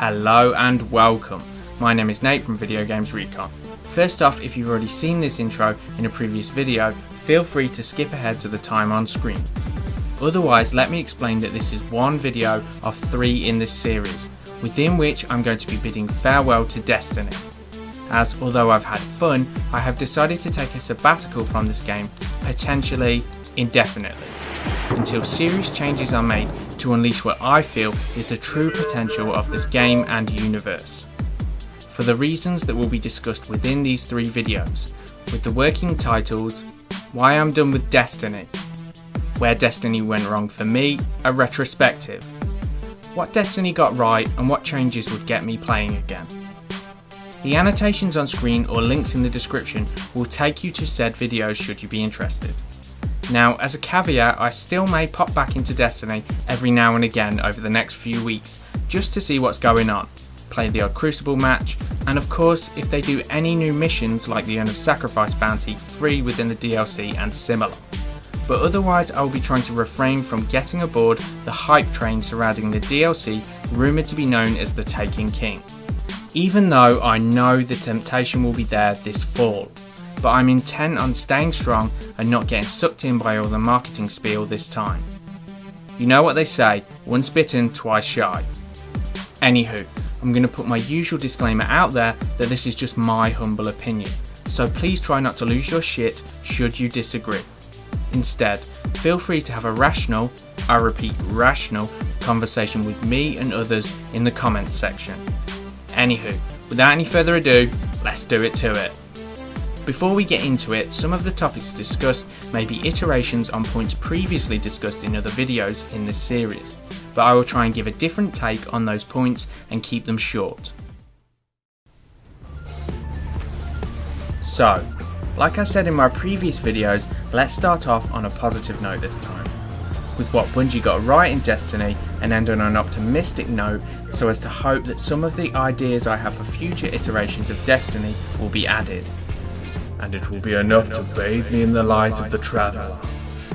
Hello and welcome. My name is Nate from Video Games Recon. First off, if you've already seen this intro in a previous video, feel free to skip ahead to the time on screen. Otherwise, let me explain that this is one video of 3 in this series, within which I'm going to be bidding farewell to Destiny. As although I've had fun, I have decided to take a sabbatical from this game, potentially indefinitely, until serious changes are made to unleash what I feel is the true potential of this game and universe. For the reasons that will be discussed within these 3 videos, with the working titles, Why I'm Done with Destiny, Where Destiny Went Wrong for Me, a retrospective, What Destiny got right and what changes would get me playing again. The annotations on screen or links in the description will take you to said videos should you be interested. Now, as a caveat, I still may pop back into Destiny every now and again over the next few weeks, just to see what's going on, play the odd Crucible match, and of course, if they do any new missions like the Urn of Sacrifice bounty free within the DLC and similar. But otherwise, I will be trying to refrain from getting aboard the hype train surrounding the DLC rumoured to be known as the Taken King. Even though I know the temptation will be there this fall, but I'm intent on staying strong and not getting sucked in by all the marketing spiel this time. You know what they say, once bitten, twice shy. Anywho, I'm going to put my usual disclaimer out there that this is just my humble opinion, so please try not to lose your shit should you disagree. Instead, feel free to have a rational, I repeat rational, conversation with me and others in the comments section. Anywho, without any further ado, let's do it to it. Before we get into it, some of the topics discussed may be iterations on points previously discussed in other videos in this series, but I will try and give a different take on those points and keep them short. So, like I said in my previous videos, let's start off on a positive note this time, with what Bungie got right in Destiny and end on an optimistic note so as to hope that some of the ideas I have for future iterations of Destiny will be added. And it will be enough to bathe me in the light of the Traveller,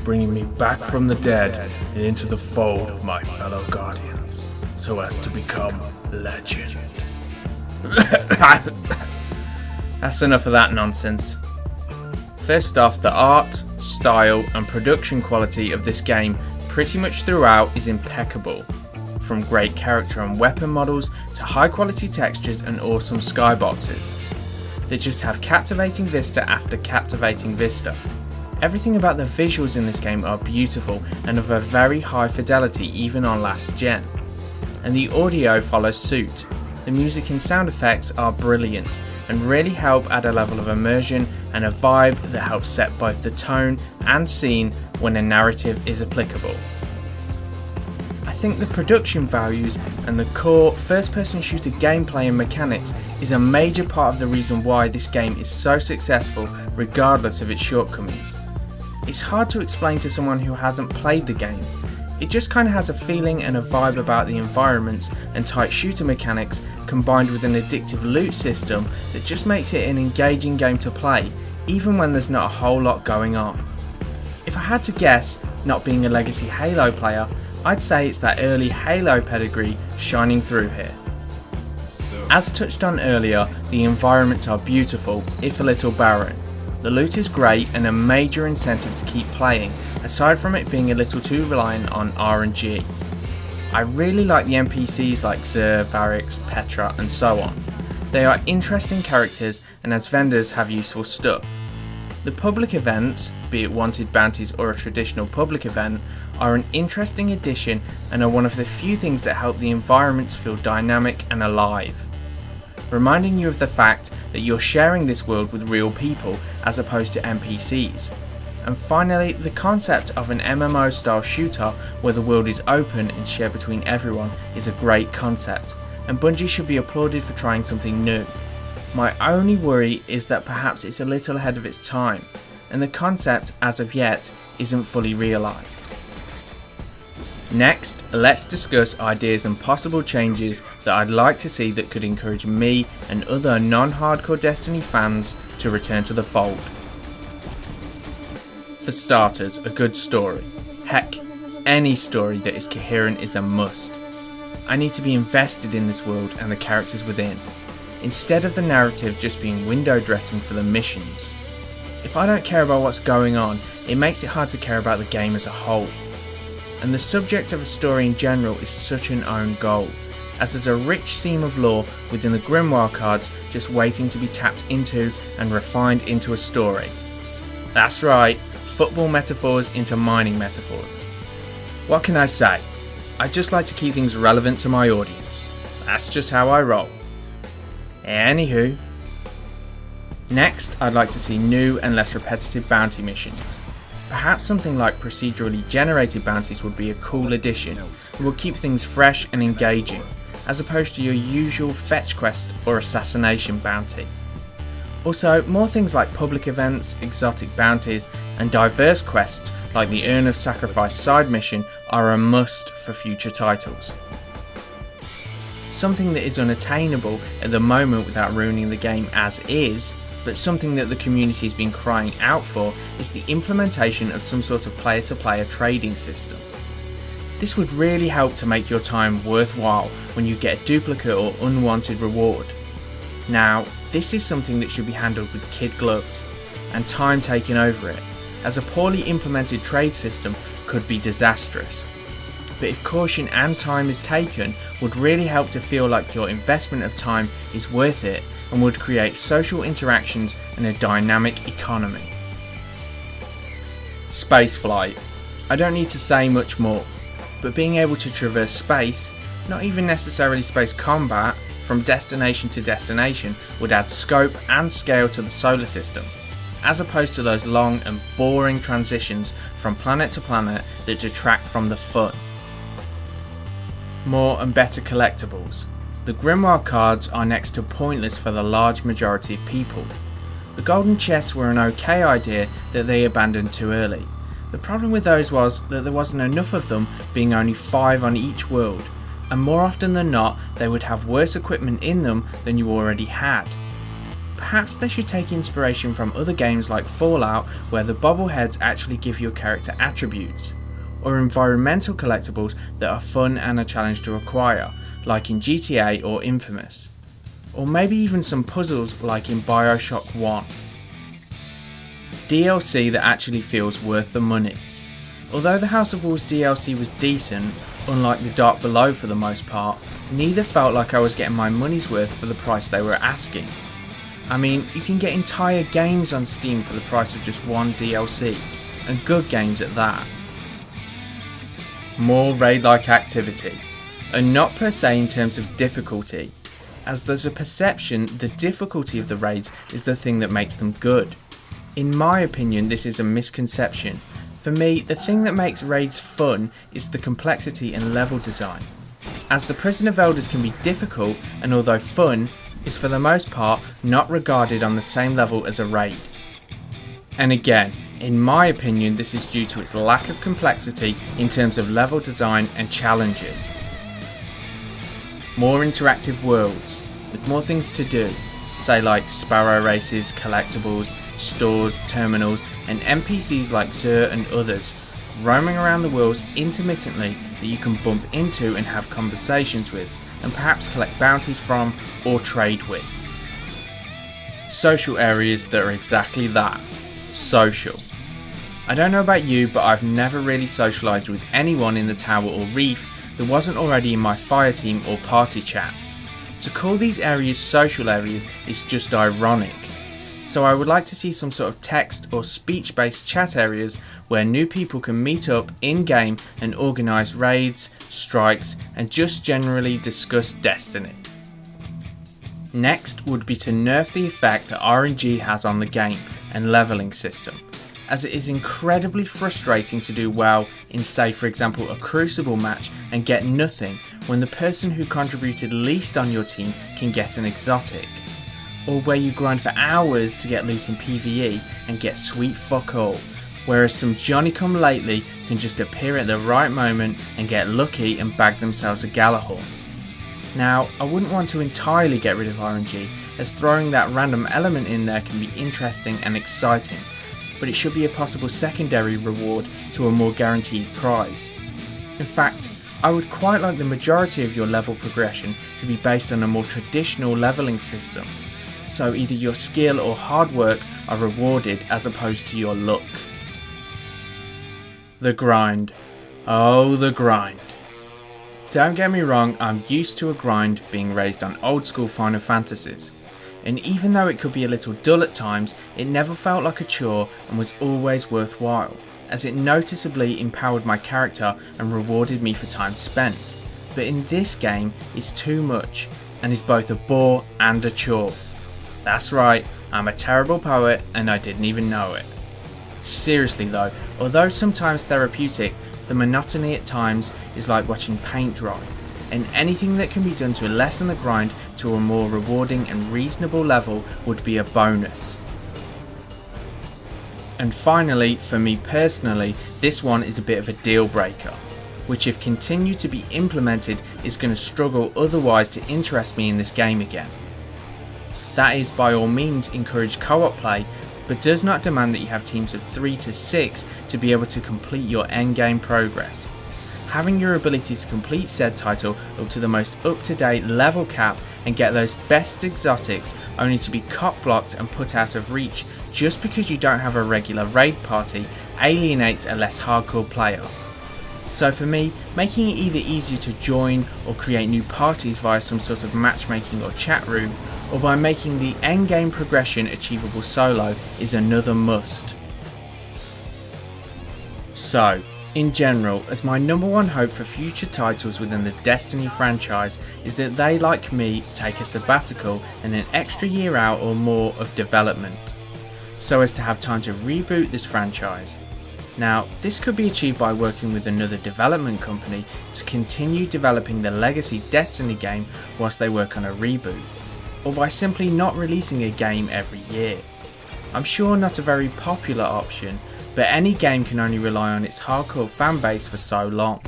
bringing me back from the dead and into the fold of my fellow Guardians, so as to become legend. That's enough of that nonsense. First off, the art, style and production quality of this game pretty much throughout is impeccable. From great character and weapon models to high quality textures and awesome skyboxes. They just have captivating vista after captivating vista. Everything about the visuals in this game are beautiful and of a very high fidelity even on last gen. And the audio follows suit. The music and sound effects are brilliant and really help add a level of immersion and a vibe that helps set both the tone and scene when a narrative is applicable. I think the production values and the core first-person shooter gameplay and mechanics is a major part of the reason why this game is so successful regardless of its shortcomings. It's hard to explain to someone who hasn't played the game. It just kind of has a feeling and a vibe about the environments and tight shooter mechanics combined with an addictive loot system that just makes it an engaging game to play even when there's not a whole lot going on. If I had to guess, not being a legacy Halo player, I'd say it's that early Halo pedigree shining through here. As touched on earlier, the environments are beautiful, if a little barren. The loot is great and a major incentive to keep playing, aside from it being a little too reliant on RNG. I really like the NPCs like Xur, Varix, Petra and so on. They are interesting characters and as vendors have useful stuff. The public events, be it wanted bounties or a traditional public event, are an interesting addition and are one of the few things that help the environments feel dynamic and alive. Reminding you of the fact that you're sharing this world with real people as opposed to NPCs. And finally, the concept of an MMO style shooter where the world is open and shared between everyone is a great concept, and Bungie should be applauded for trying something new. My only worry is that perhaps it's a little ahead of its time, and the concept, as of yet, isn't fully realised. Next, let's discuss ideas and possible changes that I'd like to see that could encourage me and other non-hardcore Destiny fans to return to the fold. For starters, a good story. Heck, any story that is coherent is a must. I need to be invested in this world and the characters within, instead of the narrative just being window dressing for the missions. If I don't care about what's going on, it makes it hard to care about the game as a whole. And the subject of a story in general is such an own goal, as there's a rich seam of lore within the Grimoire cards just waiting to be tapped into and refined into a story. That's right, football metaphors into mining metaphors. What can I say? I just like to keep things relevant to my audience. That's just how I roll. Anywho. Next, I'd like to see new and less repetitive bounty missions. Perhaps something like procedurally generated bounties would be a cool addition and would keep things fresh and engaging, as opposed to your usual fetch quest or assassination bounty. Also, more things like public events, exotic bounties, and diverse quests like the Urn of Sacrifice side mission are a must for future titles. Something that is unattainable at the moment without ruining the game as is, but something that the community has been crying out for, is the implementation of some sort of player-to-player trading system. This would really help to make your time worthwhile when you get a duplicate or unwanted reward. Now, this is something that should be handled with kid gloves and time taken over it, as a poorly implemented trade system could be disastrous. But if caution and time is taken, would really help to feel like your investment of time is worth it and would create social interactions and a dynamic economy. Spaceflight. I don't need to say much more, but being able to traverse space, not even necessarily space combat, from destination to destination would add scope and scale to the solar system, as opposed to those long and boring transitions from planet to planet that detract from the fun. More and better collectibles. The Grimoire cards are next to pointless for the large majority of people. The golden chests were an okay idea that they abandoned too early. The problem with those was that there wasn't enough of them, being only 5 on each world, and more often than not they would have worse equipment in them than you already had. Perhaps they should take inspiration from other games like Fallout, where the bobbleheads actually give your character attributes, or environmental collectibles that are fun and a challenge to acquire, like in GTA or Infamous, or maybe even some puzzles like in Bioshock 1. DLC that actually feels worth the money. Although the House of Wolves DLC was decent, unlike the Dark Below for the most part, neither felt like I was getting my money's worth for the price they were asking. I mean, you can get entire games on Steam for the price of just one DLC, and good games at that. More raid-like activity, and not per se in terms of difficulty, as there's a perception the difficulty of the raids is the thing that makes them good. In my opinion, this is a misconception. For me, the thing that makes raids fun is the complexity and level design, as the Prison of Elders can be difficult and, although fun, is for the most part not regarded on the same level as a raid. And again, in my opinion, this is due to its lack of complexity in terms of level design and challenges. More interactive worlds, with more things to do, say like sparrow races, collectibles, stores, terminals, and NPCs like Zur and others, roaming around the worlds intermittently that you can bump into and have conversations with, and perhaps collect bounties from or trade with. Social areas that are exactly that, social. I don't know about you, but I've never really socialised with anyone in the tower or reef that wasn't already in my fire team or party chat. To call these areas social areas is just ironic. So I would like to see some sort of text or speech based chat areas where new people can meet up in game and organise raids, strikes, and just generally discuss Destiny. Next would be to nerf the effect that RNG has on the game and levelling system, as it is incredibly frustrating to do well in, say for example, a Crucible match and get nothing when the person who contributed least on your team can get an exotic, or where you grind for hours to get loot in PvE and get sweet fuck all, whereas some Johnny-come-lately can just appear at the right moment and get lucky and bag themselves a Galahorn. Now, I wouldn't want to entirely get rid of RNG, as throwing that random element in there can be interesting and exciting, but it should be a possible secondary reward to a more guaranteed prize. In fact, I would quite like the majority of your level progression to be based on a more traditional leveling system, so either your skill or hard work are rewarded as opposed to your luck. The grind. Oh, the grind. Don't get me wrong, I'm used to a grind being raised on old school Final Fantasies, and even though it could be a little dull at times, it never felt like a chore and was always worthwhile, as it noticeably empowered my character and rewarded me for time spent. But in this game, it's too much, and is both a bore and a chore. That's right, I'm a terrible poet and I didn't even know it. Seriously though, although sometimes therapeutic, the monotony at times is like watching paint dry, and anything that can be done to lessen the grind to a more rewarding and reasonable level would be a bonus. And finally, for me personally, this one is a bit of a deal breaker, which if continued to be implemented is going to struggle otherwise to interest me in this game again. That is, by all means encourage co-op play, but does not demand that you have teams of 3 to 6 to be able to complete your endgame progress. Having your ability to complete said title up to the most up-to-date level cap and get those best exotics only to be cock-blocked and put out of reach just because you don't have a regular raid party alienates a less hardcore player. So for me, making it either easier to join or create new parties via some sort of matchmaking or chat room, or by making the endgame progression achievable solo is another must. So, in general, as my number one hope for future titles within the Destiny franchise is that they, like me, take a sabbatical and an extra year out or more of development, so as to have time to reboot this franchise. Now, this could be achieved by working with another development company to continue developing the legacy Destiny game whilst they work on a reboot, or by simply not releasing a game every year. I'm sure not a very popular option, but any game can only rely on its hardcore fanbase for so long,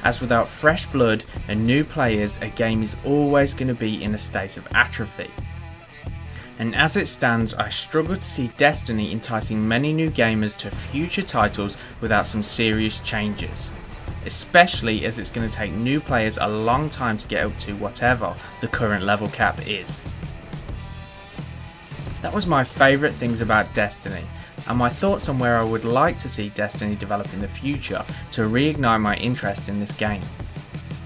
as without fresh blood and new players, a game is always going to be in a state of atrophy. And as it stands, I struggle to see Destiny enticing many new gamers to future titles without some serious changes, especially as it's going to take new players a long time to get up to whatever the current level cap is. That was my favourite things about Destiny, and my thoughts on where I would like to see Destiny develop in the future to reignite my interest in this game.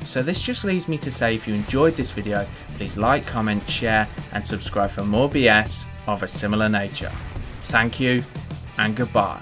So this just leaves me to say, if you enjoyed this video, please like, comment, share and subscribe for more BS of a similar nature. Thank you and goodbye.